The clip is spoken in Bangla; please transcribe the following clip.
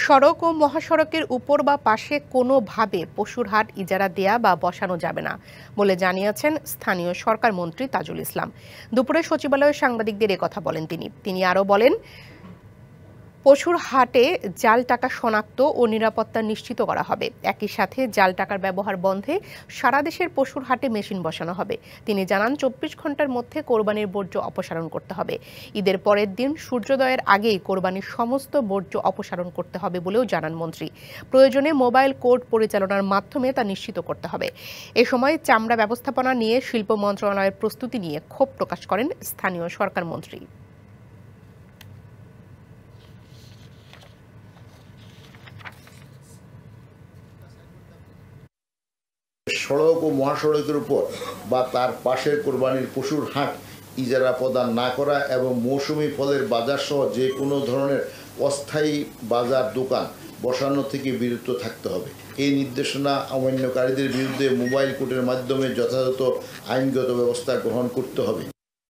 সড়ক ও মহাসড়কের উপর বা পাশে কোনোভাবে পশুর হাট ইজারা দেয়া বা বসানো যাবে না বলে জানিয়েছেন স্থানীয় সরকার মন্ত্রী তাজুল ইসলাম। দুপুরে সচিবালয়ে সাংবাদিকদের কথা বলেন তিনি আরও বলেন, পশুর হাটে জাল টাকা শনাক্ত ও নিরাপত্তা নিশ্চিত করা হবে। একই সাথে জাল টাকার ব্যবহার বন্ধে সারা দেশের পশুর হাটে মেশিন বসানো হবে। তিনি জানান, 24 ঘন্টার মধ্যে কোরবানির বর্জ্য অপসারণ করতে হবে। ঈদের পরের দিন সূর্যোদয়ের আগেই কোরবানির সমস্ত বর্জ্য অপসারণ করতে হবে বলেও জানান মন্ত্রী। প্রয়োজনে মোবাইল কোর্ট পরিচালনার মাধ্যমে তা নিশ্চিত করতে হবে। এ সময় চামড়া ব্যবস্থাপনা নিয়ে শিল্প মন্ত্রণালয়ের প্রস্তুতি নিয়ে ক্ষোভ প্রকাশ করেন স্থানীয় সরকার মন্ত্রী। সড়ক ও মহাসড়কের উপর বা তার পাশের কোরবানির পশুর হাট ইজারা প্রদান না করা এবং মৌসুমি ফলের বাজার সহ যে কোনো ধরনের অস্থায়ী বাজার দোকান বসানো থেকে বিরত থাকতে হবে। এই নির্দেশনা অমান্যকারীদের বিরুদ্ধে মোবাইল কোর্টের মাধ্যমে যথাযথ আইনগত ব্যবস্থা গ্রহণ করতে হবে।